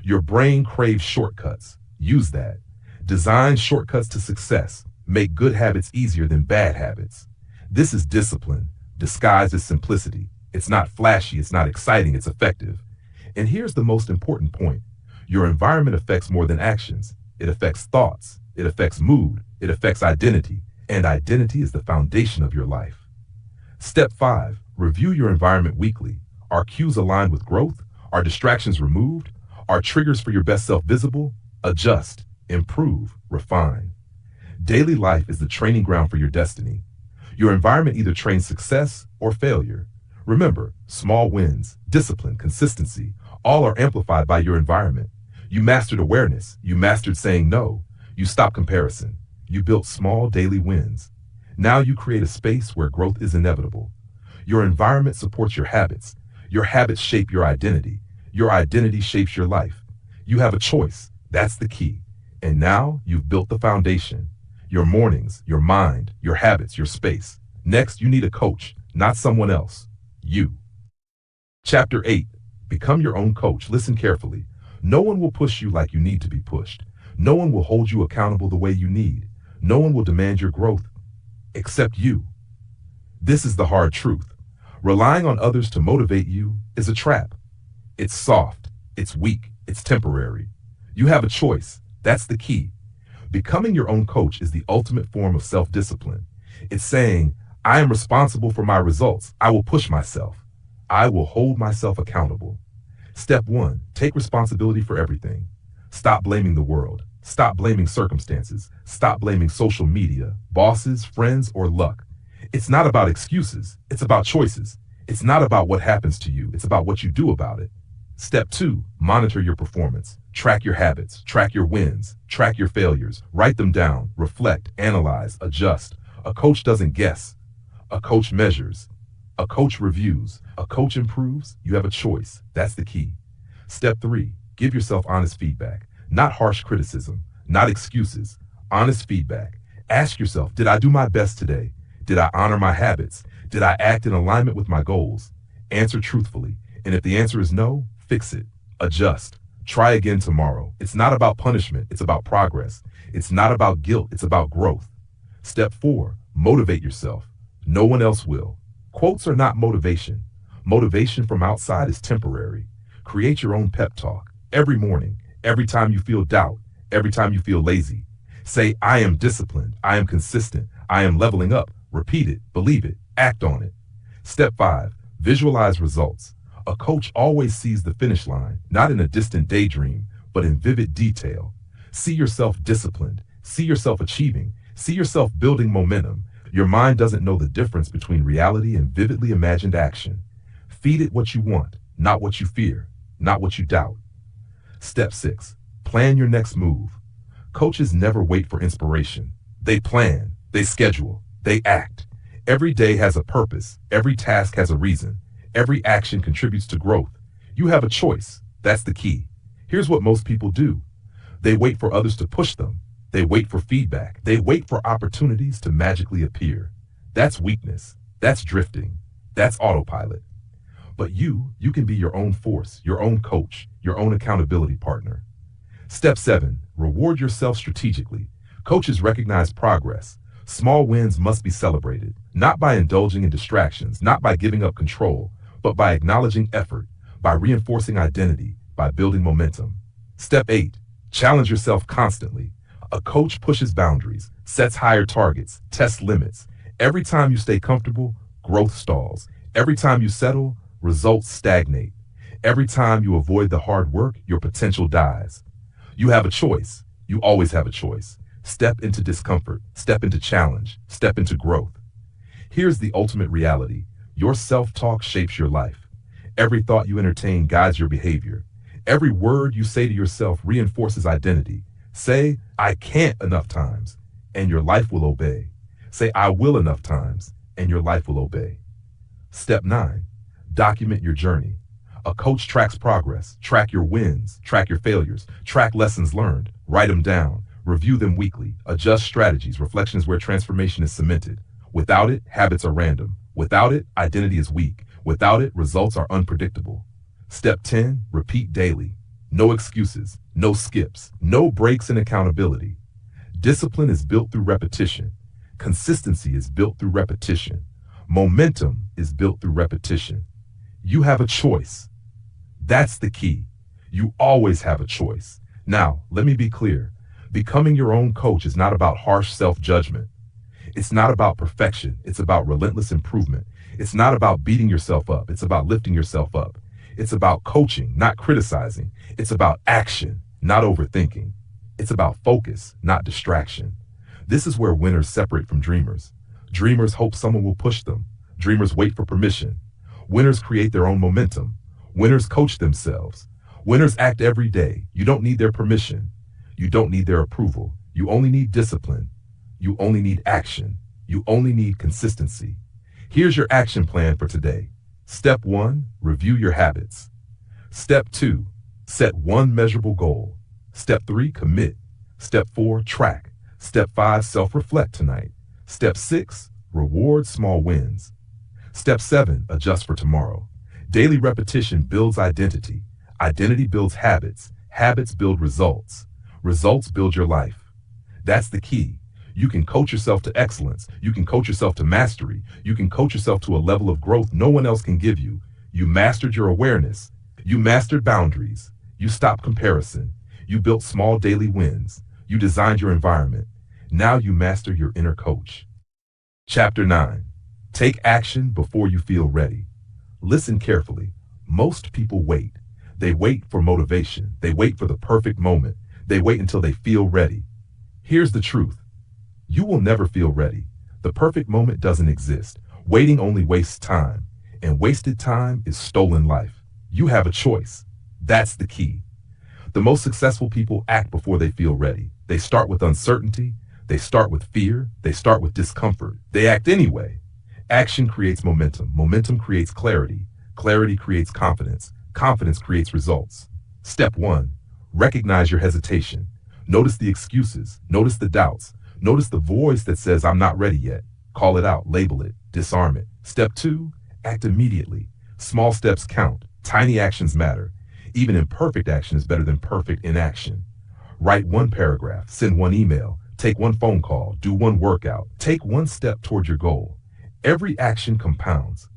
Your brain craves shortcuts. Use that. Design shortcuts to success. Make good habits easier than bad habits. This is discipline, disguised as simplicity. It's not flashy, it's not exciting, it's effective. And here's the most important point. Your environment affects more than actions. It affects thoughts. It affects mood. It affects identity. And identity is the foundation of your life. Step 5, review your environment weekly. Are cues aligned with growth? Are distractions removed? Are triggers for your best self visible? Adjust, improve, refine. Daily life is the training ground for your destiny. Your environment either trains success or failure. Remember, small wins, discipline, consistency, all are amplified by your environment. You mastered awareness. You mastered saying no. You stopped comparison. You built small daily wins. Now you create a space where growth is inevitable. Your environment supports your habits. Your habits shape your identity. Your identity shapes your life. You have a choice. That's the key. And now you've built the foundation. Your mornings, your mind, your habits, your space. Next, you need a coach, not someone else. You. Chapter 8. Become your own coach. Listen carefully. No one will push you like you need to be pushed. No one will hold you accountable the way you need. No one will demand your growth except you. This is the hard truth. Relying on others to motivate you is a trap. It's soft, it's weak, it's temporary. You have a choice. That's the key. Becoming your own coach is the ultimate form of self-discipline. It's saying, I am responsible for my results. I will push myself. I will hold myself accountable. Step 1, take responsibility for everything. Stop blaming the world. Stop blaming circumstances. Stop blaming social media, bosses, friends, or luck. It's not about excuses. It's about choices. It's not about what happens to you. It's about what you do about it. Step 2, monitor your performance. Track your habits. Track your wins. Track your failures. Write them down. Reflect, analyze, adjust. A coach doesn't guess. A coach measures. A coach reviews. A coach improves. You have a choice. That's the key. Step 3, give yourself honest feedback. Not harsh criticism. Not excuses. Honest feedback. Ask yourself, did I do my best today? Did I honor my habits? Did I act in alignment with my goals? Answer truthfully. And if the answer is no, fix it. Adjust. Try again tomorrow. It's not about punishment. It's about progress. It's not about guilt. It's about growth. Step 4, motivate yourself. No one else will. Quotes are not motivation. Motivation from outside is temporary. Create your own pep talk. Every morning, every time you feel doubt, every time you feel lazy. Say, I am disciplined. I am consistent. I am leveling up. Repeat it. Believe it. Act on it. Step 5, visualize results. A coach always sees the finish line, not in a distant daydream, but in vivid detail. See yourself disciplined. See yourself achieving. See yourself building momentum. Your mind doesn't know the difference between reality and vividly imagined action. Feed it what you want, not what you fear, not what you doubt. Step 6, plan your next move. Coaches never wait for inspiration. They plan, they schedule, they act. Every day has a purpose. Every task has a reason. Every action contributes to growth. You have a choice. That's the key. Here's what most people do. They wait for others to push them. They wait for feedback. They wait for opportunities to magically appear. That's weakness. That's drifting. That's autopilot. But you can be your own force, your own coach, your own accountability partner. Step 7, reward yourself strategically. Coaches recognize progress. Small wins must be celebrated, not by indulging in distractions, not by giving up control, but by acknowledging effort, by reinforcing identity, by building momentum. Step 8, challenge yourself constantly. A coach pushes boundaries, sets higher targets, tests limits. Every time you stay comfortable, growth stalls. Every time you settle, results stagnate. Every time you avoid the hard work, your potential dies. You have a choice. You always have a choice. Step into discomfort, step into challenge, step into growth. Here's the ultimate reality. Your self-talk shapes your life. Every thought you entertain guides your behavior. Every word you say to yourself reinforces identity. Say, I can't enough times, and your life will obey. Say, I will enough times, and your life will obey. Step 9, document your journey. A coach tracks progress. Track your wins, track your failures, track lessons learned, write them down, review them weekly, adjust strategies. Reflection is where transformation is cemented. Without it, habits are random. Without it, identity is weak. Without it, results are unpredictable. Step 10, repeat daily. No excuses, no skips, no breaks in accountability. Discipline is built through repetition. Consistency is built through repetition. Momentum is built through repetition. You have a choice. That's the key. You always have a choice. Now, let me be clear. Becoming your own coach is not about harsh self-judgment. It's not about perfection. It's about relentless improvement. It's not about beating yourself up. It's about lifting yourself up. It's about coaching, not criticizing. It's about action, not overthinking. It's about focus, not distraction. This is where winners separate from dreamers. Dreamers hope someone will push them. Dreamers wait for permission. Winners create their own momentum. Winners coach themselves. Winners act every day. You don't need their permission. You don't need their approval. You only need discipline. You only need action. You only need consistency. Here's your action plan for today. Step 1, review your habits. Step 2, set one measurable goal. Step 3, commit. Step 4, track. Step 5, self-reflect tonight. Step 6, reward small wins. Step 7, adjust for tomorrow. Daily repetition builds identity. Identity builds habits. Habits build results. Results build your life. That's the key. You can coach yourself to excellence. You can coach yourself to mastery. You can coach yourself to a level of growth no one else can give you. You mastered your awareness. You mastered boundaries. You stopped comparison. You built small daily wins. You designed your environment. Now you master your inner coach. Chapter 9. Take action before you feel ready. Listen carefully. Most people wait. They wait for motivation. They wait for the perfect moment. They wait until they feel ready. Here's the truth. You will never feel ready. The perfect moment doesn't exist. Waiting only wastes time, and wasted time is stolen life. You have a choice. That's the key. The most successful people act before they feel ready. They start with uncertainty. They start with fear. They start with discomfort. They act anyway. Action creates momentum. Momentum creates clarity. Clarity creates confidence. Confidence creates results. Step 1, recognize your hesitation. Notice the excuses. Notice the doubts. Notice the voice that says, I'm not ready yet. Call it out, label it, disarm it. Step 2, act immediately. Small steps count. Tiny actions matter. Even imperfect action is better than perfect inaction. Write one paragraph, send one email, take one phone call, do one workout. Take one step toward your goal. Every action compounds.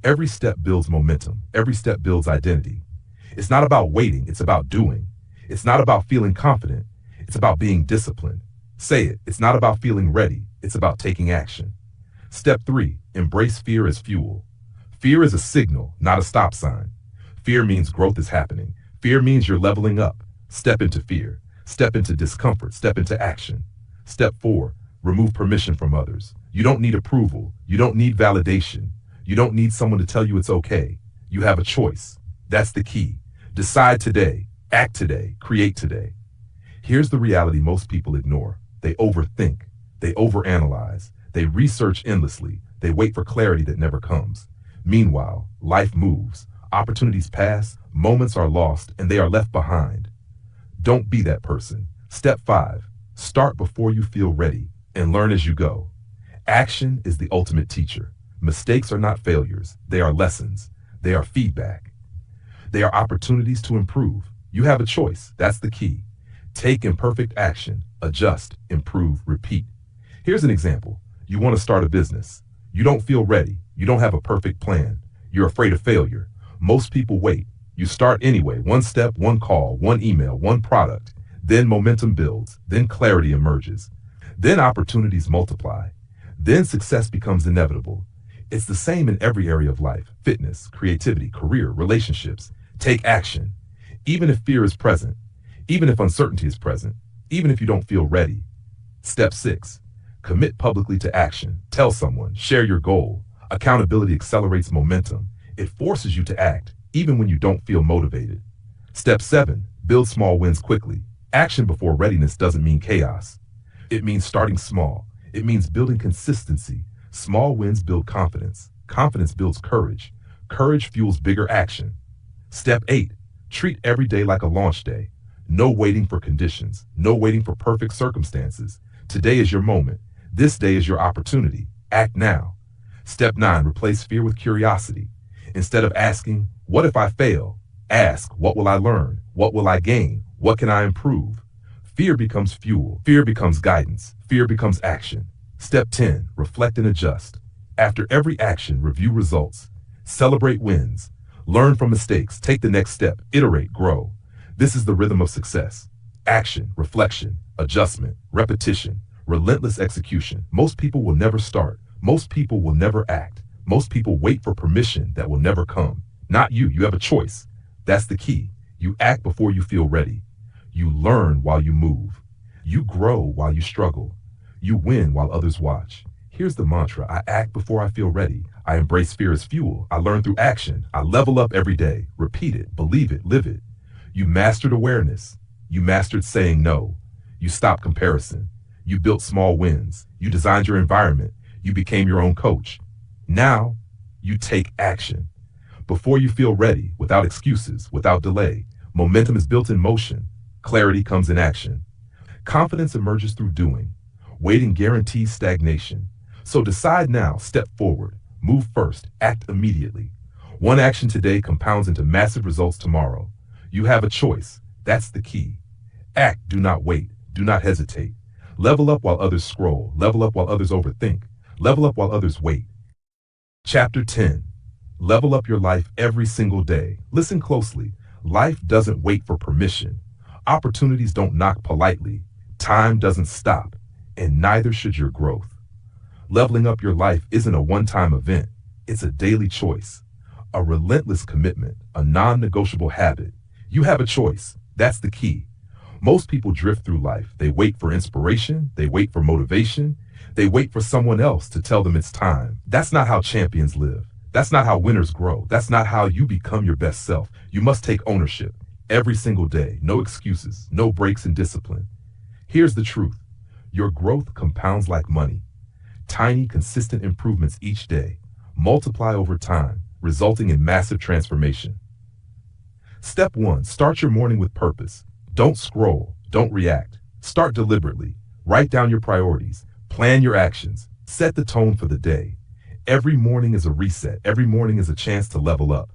Every step builds momentum. Every step builds identity. It's not about waiting, it's about doing. It's not about feeling confident, it's about being disciplined. Say it. It's not about feeling ready. It's about taking action. Step 3, embrace fear as fuel. Fear is a signal, not a stop sign. Fear means growth is happening. Fear means you're leveling up. Step into fear. Step into discomfort. Step into action. Step 4, remove permission from others. You don't need approval. You don't need validation. You don't need someone to tell you it's okay. You have a choice. That's the key. Decide today. Act today. Create today. Here's the reality most people ignore. They overthink. They overanalyze. They research endlessly. They wait for clarity that never comes. Meanwhile, life moves, opportunities pass, moments are lost, and they are left behind. Don't be that person. Step 5. Start before you feel ready and learn as you go. Action is the ultimate teacher. Mistakes are not failures. They are lessons. They are feedback. They are opportunities to improve. You have a choice. That's the key. Take imperfect action. Adjust, improve, repeat. Here's an example. You want to start a business. You don't feel ready. You don't have a perfect plan. You're afraid of failure. Most people wait. You start anyway. One step, one call, one email, one product. Then momentum builds. Then clarity emerges. Then opportunities multiply. Then success becomes inevitable. It's the same in every area of life. Fitness, creativity, career, relationships. Take action. Even if fear is present. Even if uncertainty is present. Even if you don't feel ready. Step 6. Commit publicly to action. Tell someone. Share your goal. Accountability accelerates momentum. It forces you to act, even when you don't feel motivated. Step 7. Build small wins quickly. Action before readiness doesn't mean chaos. It means starting small. It means building consistency. Small wins build confidence. Confidence builds courage. Courage fuels bigger action. Step 8. Treat every day like a launch day. No waiting for conditions. No waiting for perfect circumstances. Today is your moment. This day is your opportunity. Act now. Step 9. Replace fear with curiosity. Instead of asking, what if I fail? Ask, what will I learn? What will I gain? What can I improve? Fear becomes fuel. Fear becomes guidance. Fear becomes action. Step 10. Reflect and adjust. After every action, review results. Celebrate wins. Learn from mistakes. Take the next step. Iterate, grow. This is the rhythm of success. Action, reflection, adjustment, repetition, relentless execution. Most people will never start. Most people will never act. Most people wait for permission that will never come. Not you. You have a choice. That's the key. You act before you feel ready. You learn while you move. You grow while you struggle. You win while others watch. Here's the mantra. I act before I feel ready. I embrace fear as fuel. I learn through action. I level up every day. Repeat it, believe it, live it. You mastered awareness. You mastered saying no. You stopped comparison. You built small wins. You designed your environment. You became your own coach. Now, you take action. Before you feel ready, without excuses, without delay, momentum is built in motion. Clarity comes in action. Confidence emerges through doing. Waiting guarantees stagnation. So decide now, step forward, move first, act immediately. One action today compounds into massive results tomorrow. You have a choice. That's the key. Act, do not wait, do not hesitate. Level up while others scroll, level up while others overthink, level up while others wait. Chapter 10. Level up your life every single day. Listen closely. Life doesn't wait for permission. Opportunities don't knock politely. Time doesn't stop, and neither should your growth. Leveling up your life isn't a one-time event. It's a daily choice, a relentless commitment, a non-negotiable habit. You have a choice. That's the key. Most people drift through life. They wait for inspiration. They wait for motivation. They wait for someone else to tell them it's time. That's not how champions live. That's not how winners grow. That's not how you become your best self. You must take ownership every single day. No excuses, no breaks in discipline. Here's the truth. Your growth compounds like money. Tiny, consistent improvements each day multiply over time, resulting in massive transformation. Step 1. Start your morning with purpose. Don't scroll. Don't react. Start deliberately. Write down your priorities. Plan your actions. Set the tone for the day. Every morning is a reset. Every morning is a chance to level up.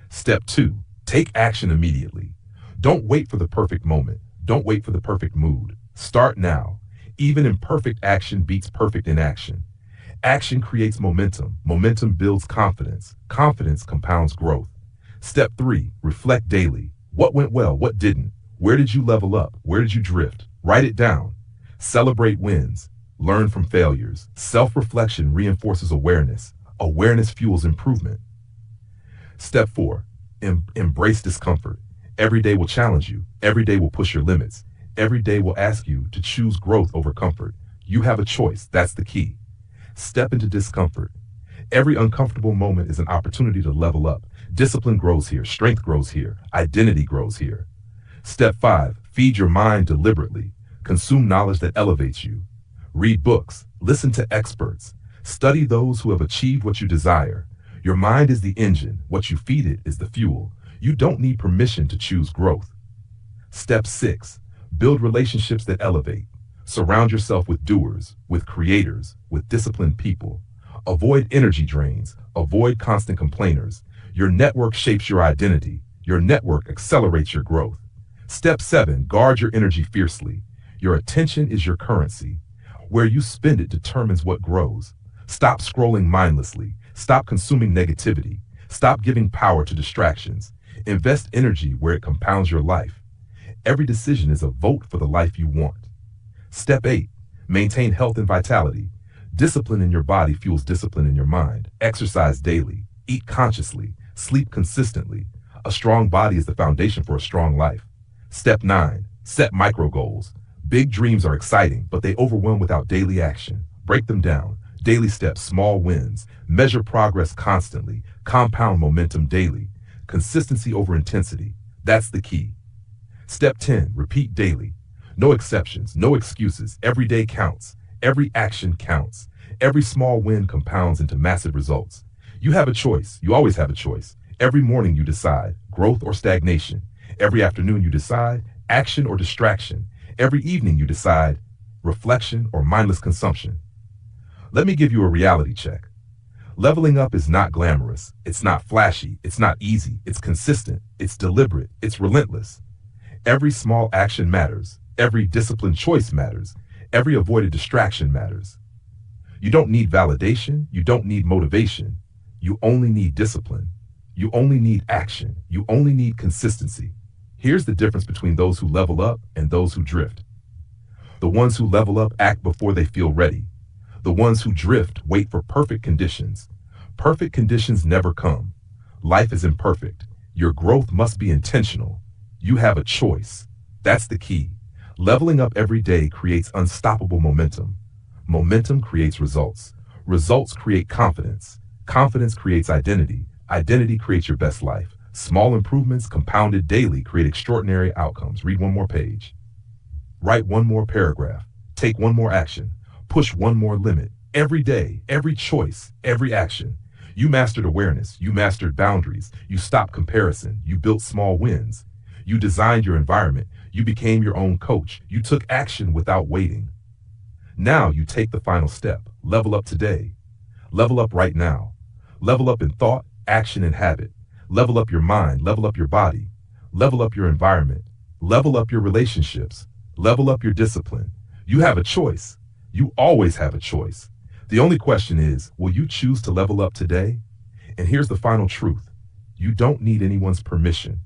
Step 2. Take action immediately. Don't wait for the perfect moment. Don't wait for the perfect mood. Start now. Even imperfect action beats perfect inaction. Action creates momentum. Momentum builds confidence. Confidence compounds growth. Step 3. Reflect daily. What went well? What didn't? Where did you level up? Where did you drift? Write it down. Celebrate wins. Learn from failures. Self-reflection reinforces awareness. Awareness fuels improvement. Step 4. Embrace discomfort. Every day will challenge you. Every day will push your limits. Every day will ask you to choose growth over comfort. You have a choice. That's the key. Step into discomfort. Every uncomfortable moment is an opportunity to level up. Discipline grows here. Strength grows here. Identity grows here. Step 5. Feed your mind deliberately. Consume knowledge that elevates you. Read books. Listen to experts. Study those who have achieved what you desire. Your mind is the engine. What you feed it is the fuel. You don't need permission to choose growth. Step 6. Build relationships that elevate. Surround yourself with doers, with creators, with disciplined people. Avoid energy drains. Avoid constant complainers. Your network shapes your identity. Your network accelerates your growth. Step 7. Guard your energy fiercely. Your attention is your currency. Where you spend it determines what grows. Stop scrolling mindlessly. Stop consuming negativity. Stop giving power to distractions. Invest energy where it compounds your life. Every decision is a vote for the life you want. Step 8. Maintain health and vitality. Discipline in your body fuels discipline in your mind. Exercise daily. Eat consciously. Sleep consistently. A strong body is the foundation for a strong life. Step 9. Set micro goals. Big dreams are exciting, but they overwhelm without daily action. Break them down. Daily steps, small wins. Measure progress constantly. Compound momentum daily. Consistency over intensity. That's the key. Step 10. Repeat daily. No exceptions, no excuses. Every day counts. Every action counts. Every small win compounds into massive results. You have a choice. You always have a choice. Every morning you decide growth or stagnation. Every afternoon you decide action or distraction. Every evening you decide reflection or mindless consumption. Let me give you a reality check. Leveling up is not glamorous. It's not flashy. It's not easy. It's consistent. It's deliberate. It's relentless. Every small action matters. Every disciplined choice matters. Every avoided distraction matters. You don't need validation. You don't need motivation. You only need discipline. You only need action. You only need consistency. Here's the difference between those who level up and those who drift. The ones who level up act before they feel ready. The ones who drift wait for perfect conditions. Perfect conditions never come. Life is imperfect. Your growth must be intentional. You have a choice. That's the key. Leveling up every day creates unstoppable momentum. Momentum creates results. Results create confidence. Confidence creates identity. Identity creates your best life. Small improvements compounded daily create extraordinary outcomes. Read one more page. Write one more paragraph. Take one more action. Push one more limit. Every day, every choice, every action. You mastered awareness. You mastered boundaries. You stopped comparison. You built small wins. You designed your environment. You became your own coach. You took action without waiting. Now you take the final step. Level up today. Level up right now. Level up in thought, action, and habit. Level up your mind. Level up your body. Level up your environment. Level up your relationships. Level up your discipline. You have a choice. You always have a choice. The only question is, will you choose to level up today? And here's the final truth. You don't need anyone's permission.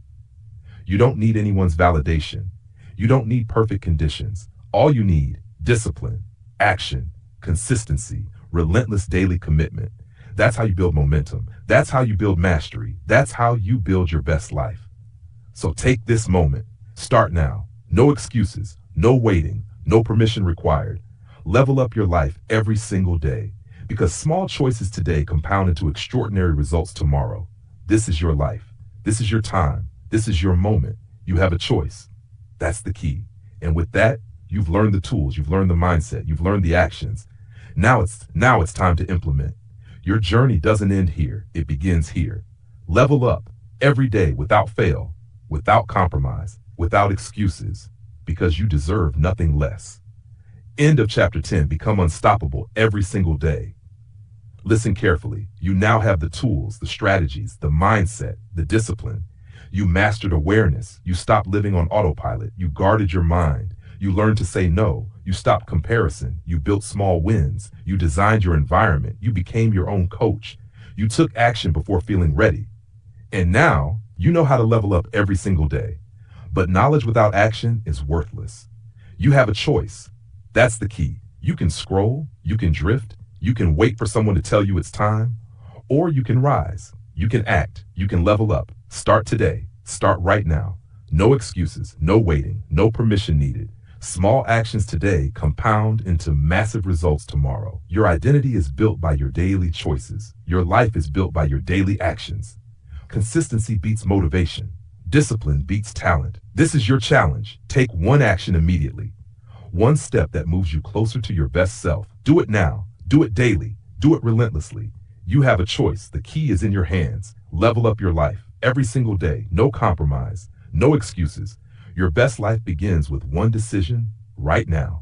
You don't need anyone's validation. You don't need perfect conditions. All you need, discipline, action, consistency, relentless daily commitment. That's how you build momentum. That's how you build mastery. That's how you build your best life. So take this moment. Start now. No excuses, no waiting, no permission required. Level up your life every single day, because small choices today compound into extraordinary results tomorrow. This is your life. This is your time. This is your moment. You have a choice. That's the key. And with that, you've learned the tools, you've learned the mindset, you've learned the actions. Now it's time to implement. Your journey doesn't end here. It begins here. Level up every day without fail, without compromise, without excuses, because you deserve nothing less. End of chapter 10. Become unstoppable every single day. Listen carefully. You now have the tools, the strategies, the mindset, the discipline. You mastered awareness. You stopped living on autopilot. You guarded your mind. You learned to say no. You stopped comparison. You built small wins. You designed your environment. You became your own coach. You took action before feeling ready. And now you know how to level up every single day. But knowledge without action is worthless. You have a choice. That's the key. You can scroll, you can drift, you can wait for someone to tell you it's time, or you can rise, you can act, you can level up. Start today. Start right now. No excuses, no waiting, no permission needed. Small actions today compound into massive results tomorrow. Your identity is built by your daily choices. Your life is built by your daily actions. Consistency beats motivation. Discipline beats talent. This is your challenge. Take one action immediately. One step that moves you closer to your best self. Do it now. Do it daily. Do it relentlessly. You have a choice. The key is in your hands. Level up your life every single day. No compromise, no excuses. Your best life begins with one decision right now.